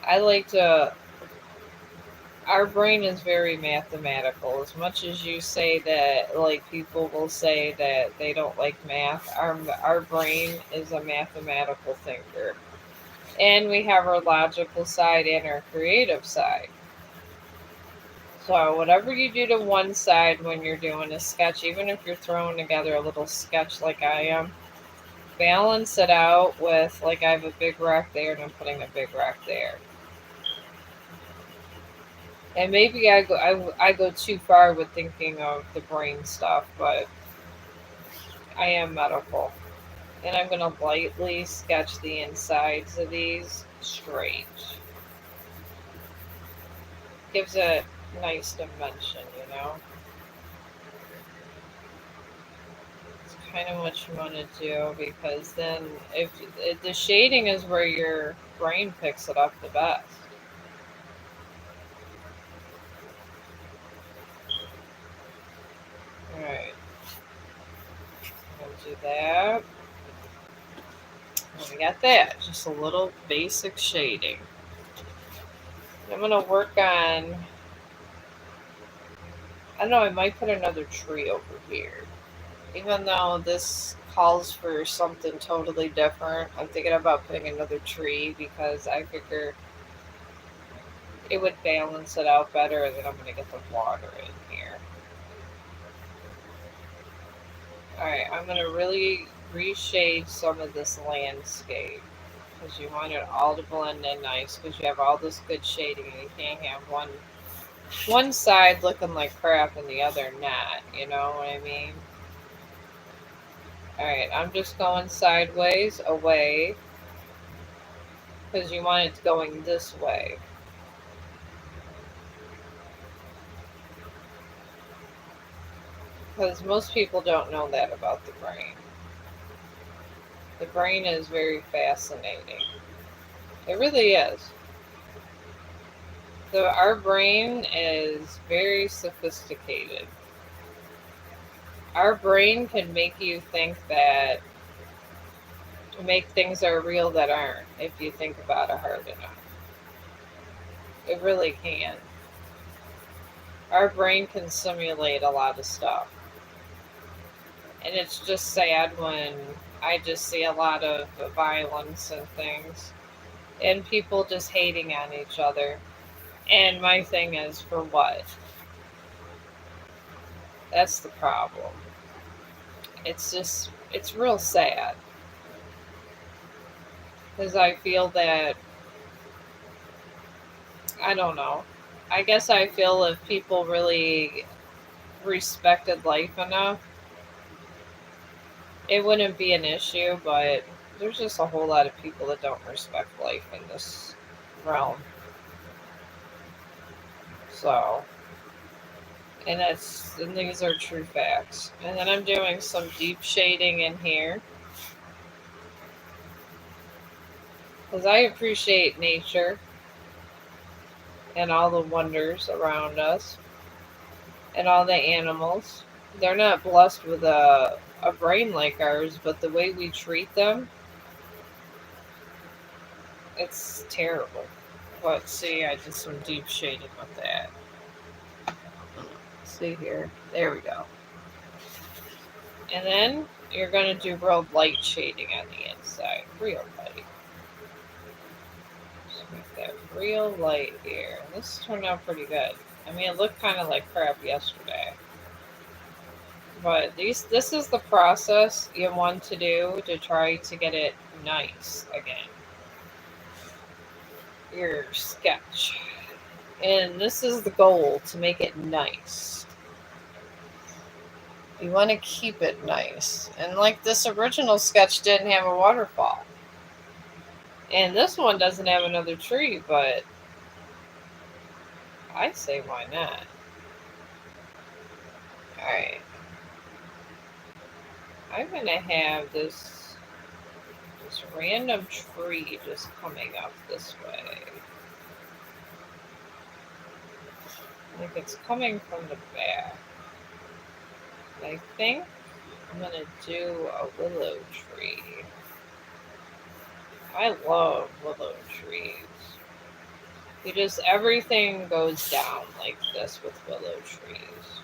Speaker 1: I like to. Our brain is very mathematical. As much as you say that, like, people will say that they don't like math, our brain is a mathematical thinker. And we have our logical side and our creative side. So whatever you do to one side when you're doing a sketch, even if you're throwing together a little sketch like I am, balance it out with, like, I have a big rock there and I'm putting a big rock there. And maybe I go too far with thinking of the brain stuff, but I am medical. And I'm going to lightly sketch the insides of these straight. Gives it nice dimension, you know? It's kind of what you want to do, because then if the shading is where your brain picks it up the best. Alright. We'll do that. And we got that. Just a little basic shading. I'm going to work on, I don't know, I might put another tree over here. Even though this calls for something totally different, I'm thinking about putting another tree because I figure it would balance it out better, and then I'm going to get the water in here. Alright, I'm going to really reshade some of this landscape, because you want it all to blend in nice, because you have all this good shading and you can't have one side looking like crap and the other not, you know what I mean? Alright, I'm just going sideways, away, because you want it going this way. Because most people don't know that about the brain. The brain is very fascinating. It really is. So our brain is very sophisticated. Our brain can make you think that, make things are real that aren't, if you think about it hard enough. It really can. Our brain can simulate a lot of stuff. And it's just sad when I just see a lot of violence and things, and people just hating on each other. And my thing is, for what? That's the problem. It's real sad. Because I feel that, I don't know. I guess I feel if people really respected life enough, it wouldn't be an issue, but there's just a whole lot of people that don't respect life in this realm. So, and these are true facts. And then I'm doing some deep shading in here. Because I appreciate nature and all the wonders around us and all the animals. They're not blessed with a brain like ours, but the way we treat them, it's terrible. But see, I did some deep shading with that. See here. There we go. And then you're going to do real light shading on the inside. Real light. Just make that real light here. This turned out pretty good. I mean, it looked kind of like crap yesterday. But this is the process you want to do to try to get it nice again. Your sketch. And this is the goal, to make it nice. You want to keep it nice. And like this original sketch didn't have a waterfall. And this one doesn't have another tree, but I say why not? Alright. I'm going to have this random tree just coming up this way. Like it's coming from the back. I think I'm going to do a willow tree. I love willow trees. Everything goes down like this with willow trees.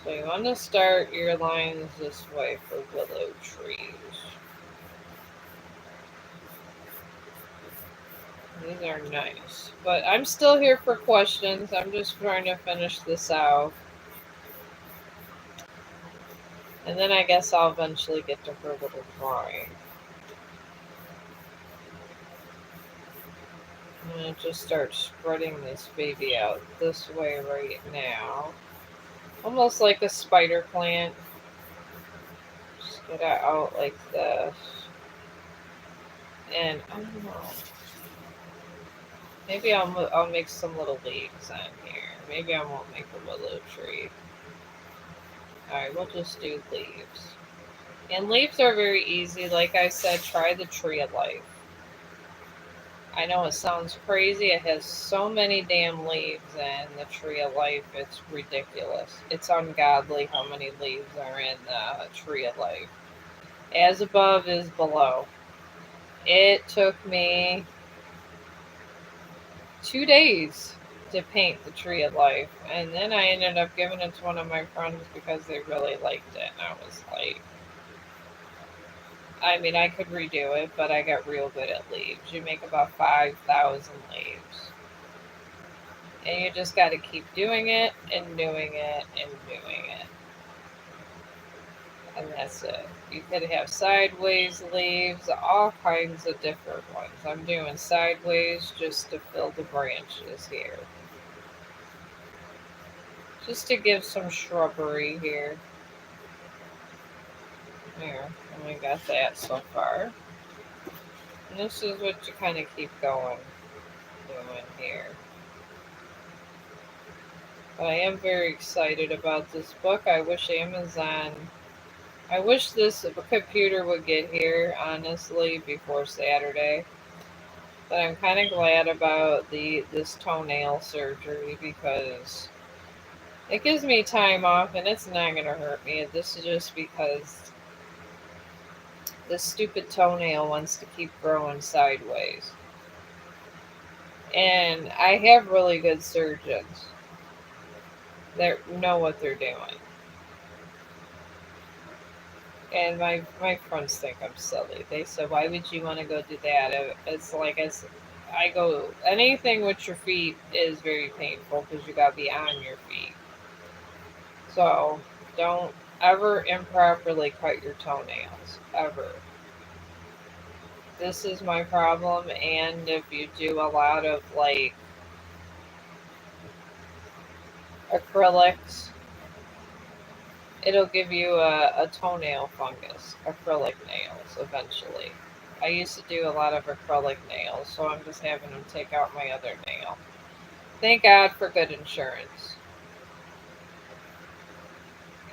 Speaker 1: So you want to start your lines this way for willow trees. These are nice. But I'm still here for questions. I'm just trying to finish this out. And then I guess I'll eventually get to her little drawing. I'm going to just start spreading this baby out this way right now. Almost like a spider plant. Just get it out like this. And I don't know. Maybe I'll make some little leaves on here. Maybe I won't make a willow tree. Alright, we'll just do leaves. And leaves are very easy. Like I said, try the tree of life. I know it sounds crazy. It has so many damn leaves in the tree of life. It's ridiculous. It's ungodly how many leaves are in the tree of life. As above is below. It took me 2 days to paint the tree of life, and then I ended up giving it to one of my friends because they really liked it, and I was like, I mean, I could redo it, but I got real good at leaves. You make about 5,000 leaves, and you just got to keep doing it and doing it and doing it, and that's it. You could have sideways leaves, all kinds of different ones. I'm doing sideways just to fill the branches here. Just to give some shrubbery here. There, and we got that so far. And this is what you kind of keep doing here. But I am very excited about this book. I wish this computer would get here, honestly, before Saturday. But I'm kind of glad about this toenail surgery because it gives me time off and it's not going to hurt me. This is just because this stupid toenail wants to keep growing sideways. And I have really good surgeons that know what they're doing. And my friends think I'm silly. They said, why would you want to go do that? It's like, I go, anything with your feet is very painful because you got to be on your feet. So don't ever improperly cut your toenails. Ever. This is my problem. And if you do a lot of like acrylics, it'll give you a toenail fungus, acrylic nails, eventually. I used to do a lot of acrylic nails, so I'm just having them take out my other nail. Thank God for good insurance.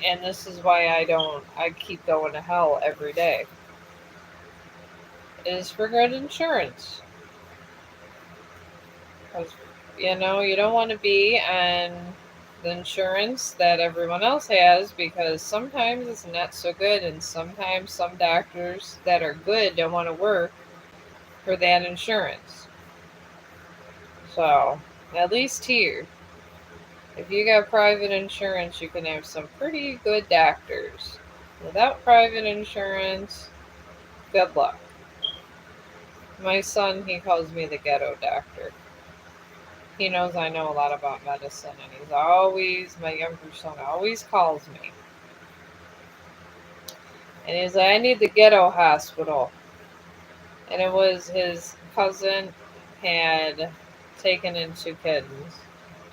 Speaker 1: And this is why I keep going to hell every day. It is for good insurance. Because, you don't want to be on the insurance that everyone else has, because sometimes it's not so good, and sometimes some doctors that are good don't want to work for that insurance. So, at least here, if you got private insurance, you can have some pretty good doctors. Without private insurance, good luck. My son, he calls me the ghetto doctor. He knows I know a lot about medicine, and my younger son always calls me. And he's like, I need the ghetto hospital. And it was his cousin had taken in two kittens.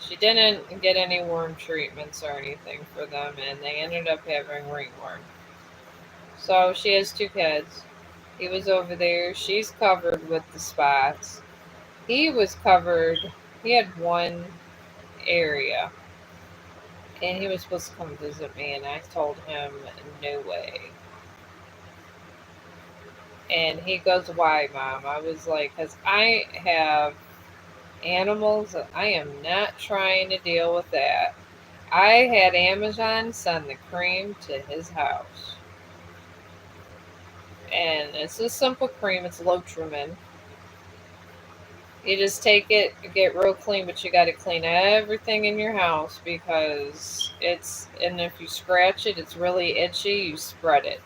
Speaker 1: She didn't get any worm treatments or anything for them, and they ended up having ringworm. So she has two kids. He was over there. She's covered with the spots. He was covered. He had one area, and he was supposed to come visit me, and I told him no way. And he goes, why, Mom? I was like, because I have animals. I am not trying to deal with that. I had Amazon send the cream to his house. And it's a simple cream. It's Lotrimin. You just take it, get real clean, but you got to clean everything in your house, because and if you scratch it, it's really itchy. You spread it.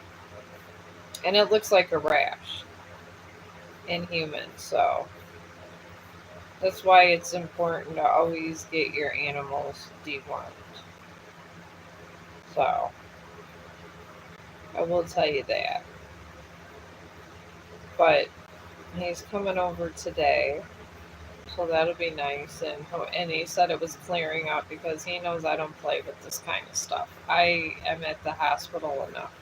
Speaker 1: And it looks like a rash in humans. So that's why it's important to always get your animals dewormed. So I will tell you that. But he's coming over today, so that'll be nice. And he said it was clearing up, because he knows I don't play with this kind of stuff. I am at the hospital enough.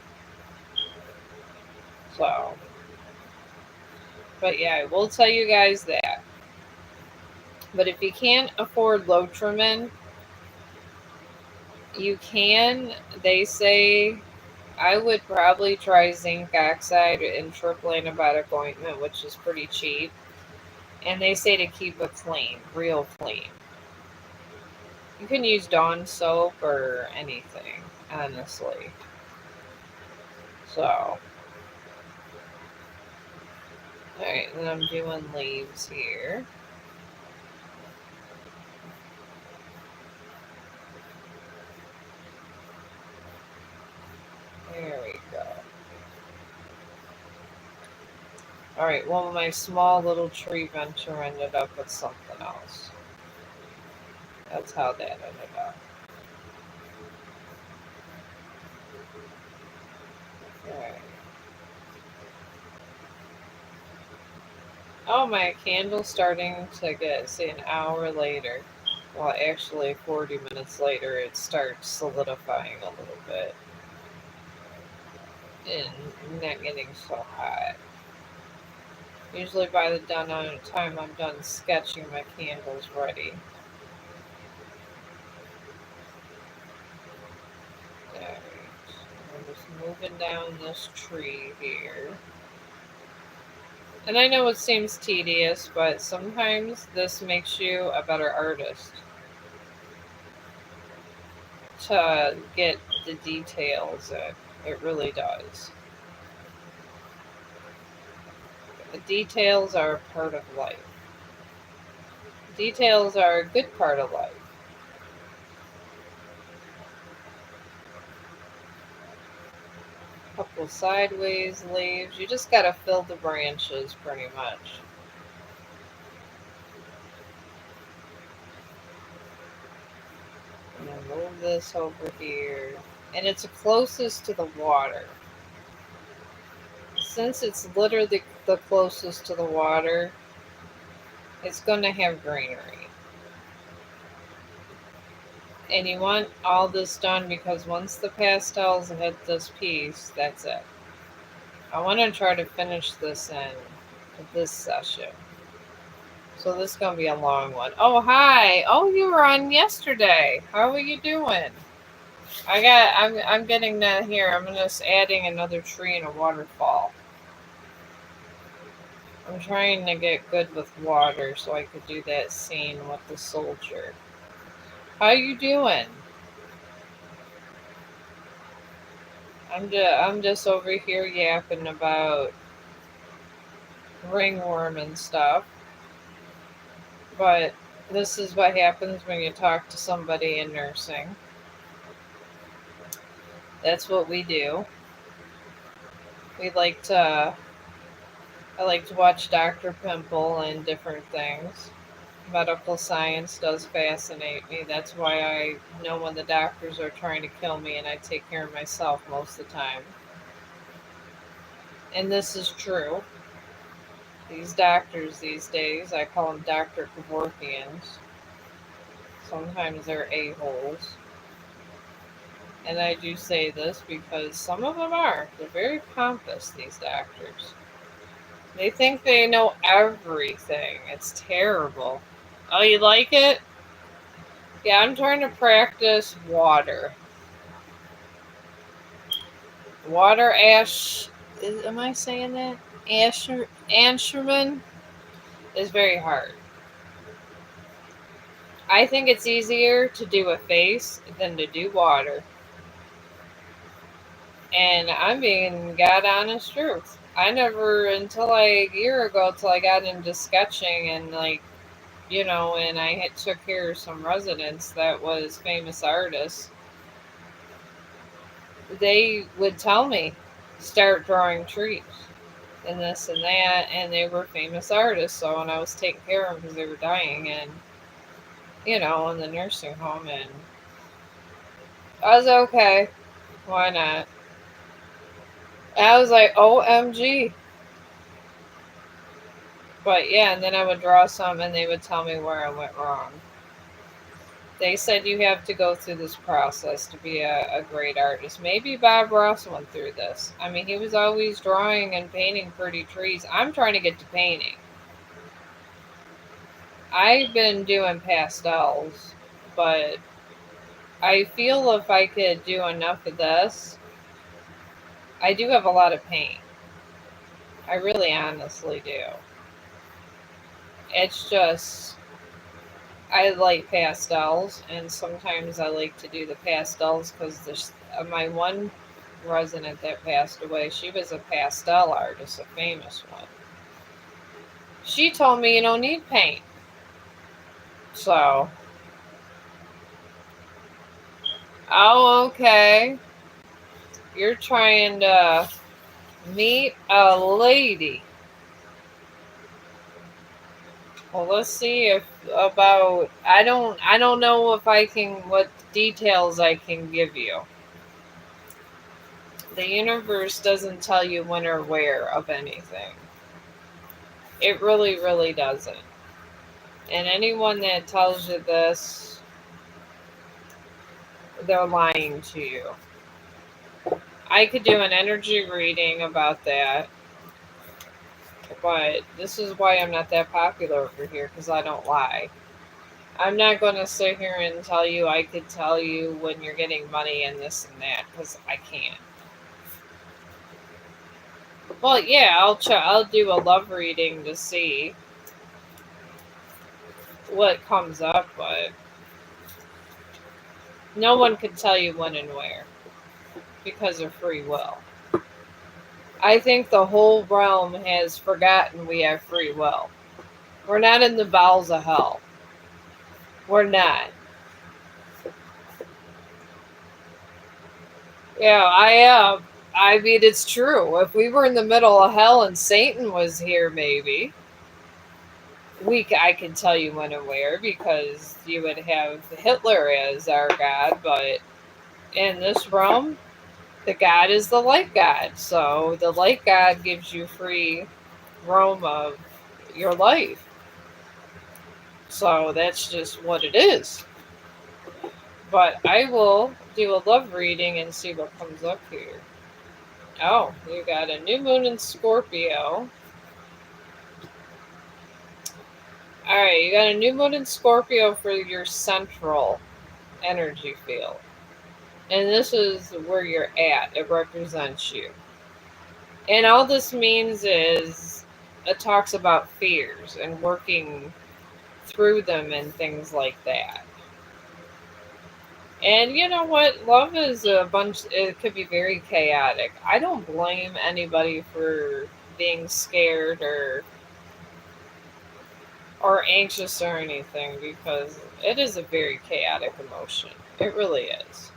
Speaker 1: So, but yeah, I will tell you guys that. But if you can't afford Lotrimin, you can. They say I would probably try zinc oxide and triple antibiotic ointment, which is pretty cheap. And they say to keep it clean, real clean. You can use Dawn soap or anything, honestly. So, alright, then I'm doing leaves here. There we go. Alright, well, my small little tree venture ended up with something else. That's how that ended up. Alright. Oh, my candle's starting to get, say, an hour later. Well, actually, 40 minutes later, it starts solidifying a little bit. And not getting so hot. Usually by the time I'm done sketching, my candle's ready. Alright. I'm just moving down this tree here. And I know it seems tedious, but sometimes this makes you a better artist. To get the details in. It really does. The details are a part of life. Details are a good part of life. Couple sideways leaves. You just gotta fill the branches pretty much. And then move this over here. And it's closest to the water. Since it's literally the closest to the water, it's going to have greenery. And you want all this done, because once the pastels hit this piece, that's it. I want to try to finish this in this session. So this is going to be a long one. Oh, hi. Oh, you were on yesterday. How are you doing? I'm getting that here. I'm just adding another tree and a waterfall. I'm trying to get good with water so I could do that scene with the soldier. How you doing? I'm just over here yapping about ringworm and stuff. But this is what happens when you talk to somebody in nursing. That's what we do. We like to I like to watch Dr. Pimple and different things. Medical science does fascinate me. That's why I know when the doctors are trying to kill me and I take care of myself most of the time. And this is true. These doctors these days, I call them Dr. Kevorkians. Sometimes they're a-holes. And I do say this because some of them are. They're very pompous, these doctors. They think they know everything. It's terrible. Oh, you like it? Yeah, I'm trying to practice water. Water ash. Am I saying that? Ansherman is very hard. I think it's easier to do a face than to do water. And I'm being God honest truth. I never, until a year ago, till I got into sketching and and I had took care of some residents that was famous artists. They would tell me, start drawing trees and this and that, and they were famous artists. So when I was taking care of them because they were dying, and in the nursing home, and I was okay. Why not? I was like, OMG. But yeah, and then I would draw some and they would tell me where I went wrong. They said you have to go through this process to be a great artist. Maybe Bob Ross went through this. I mean, he was always drawing and painting pretty trees. I'm trying to get to painting. I've been doing pastels, but I feel if I could do enough of this, I do have a lot of paint. I really honestly do. It's just I like pastels, and sometimes I like to do the pastels because my one resident that passed away, she was a pastel artist, a famous one. She told me you don't need paint. So, oh, okay. You're trying to meet a lady. Well, let's see if about I don't know if I can what details I can give you. The universe doesn't tell you when or where of anything. It really, really doesn't. And anyone that tells you this, they're lying to you. I could do an energy reading about that, but this is why I'm not that popular over here because I don't lie. I'm not going to sit here and tell you I could tell you when you're getting money and this and that because I can't. Well, yeah, I'll do a love reading to see what comes up, but no one can tell you when and where because of free will. I think the whole realm has forgotten we have free will. We're not in the bowels of hell. We're not. Yeah, I am. I mean, it's true. If we were in the middle of hell and Satan was here, maybe I can tell you when and where because you would have Hitler as our god. But in this realm, the god is the light god. So the light god gives you free roam of your life. So that's just what it is. But I will do a love reading and see what comes up here. Oh, you got a new moon in Scorpio. Alright, you got a new moon in Scorpio for your central energy field. And this is where you're at. It represents you. And all this means is it talks about fears and working through them and things like that. And you know what? Love is a bunch, it could be very chaotic. I don't blame anybody for being scared or anxious or anything because it is a very chaotic emotion. It really is.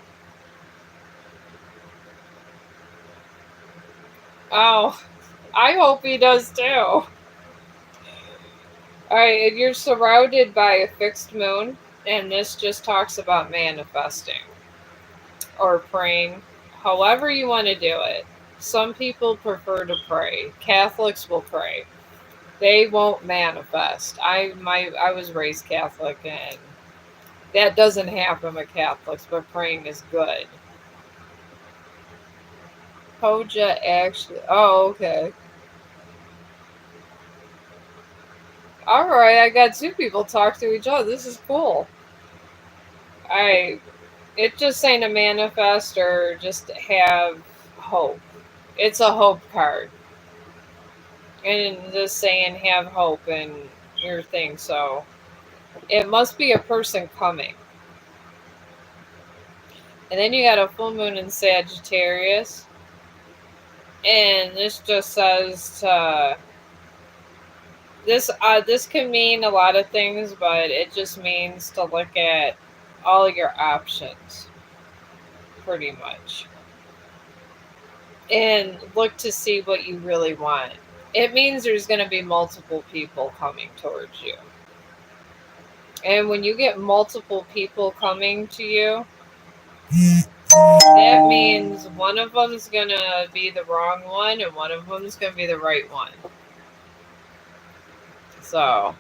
Speaker 1: Oh, I hope he does too. All right, and you're surrounded by a fixed moon, and this just talks about manifesting or praying, however you want to do it. Some people prefer to pray. Catholics will pray. They won't manifest. I was raised Catholic, and that doesn't happen with Catholics, but praying is good. Hoja actually. Oh, okay. All right, I got two people talk to each other. This is cool. I. It just saying to manifest or just have hope. It's a hope card, and just saying have hope in your thing. So it must be a person coming. And then you got a full moon in Sagittarius, and this just says this can mean a lot of things, but it just means to look at all your options, pretty much, and look to see what you really want. It means there's going to be multiple people coming towards you, and when you get multiple people coming to you, that means one of them's going to be the wrong one, and one of them's going to be the right one. So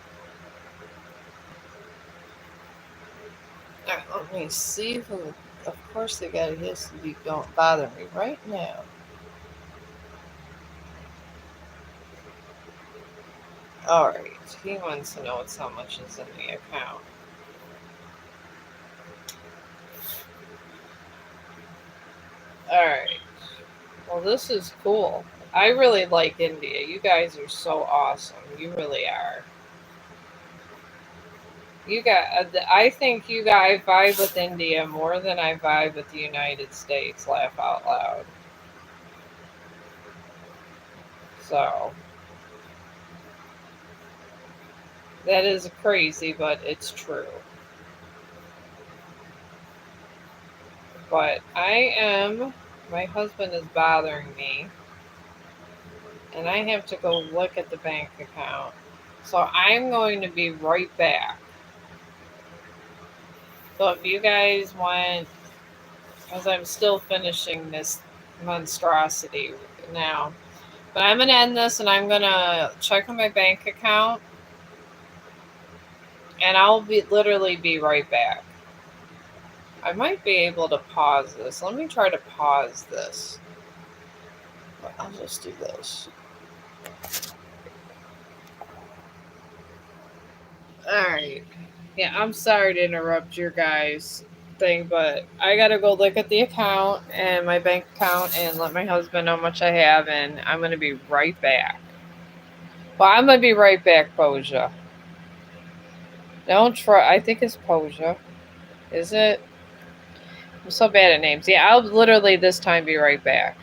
Speaker 1: alright, let me see who. Of course, they got his to be. Don't bother me right now. All right, he wants to know what's how much is in the account. All right. Well, this is cool. I really like India. You guys are so awesome. You really are. You got. I think you guys vibe with India more than I vibe with the United States. Laugh out loud. So that is crazy, but it's true. But I am. My husband is bothering me, and I have to go look at the bank account. So I'm going to be right back. So if you guys want, as I'm still finishing this monstrosity now, but I'm going to end this and I'm going to check on my bank account, and I'll be literally be right back. I might be able to pause this. Let me try to pause this. But I'll just do this. All right. Yeah, I'm sorry to interrupt your guys' thing, but I gotta go look at the account and my bank account and let my husband know how much I have, and I'm gonna be right back. Well, I'm gonna be right back, Poja. Don't try. I think it's Poja. Is it? I'm so bad at names. Yeah, I'll literally this time be right back.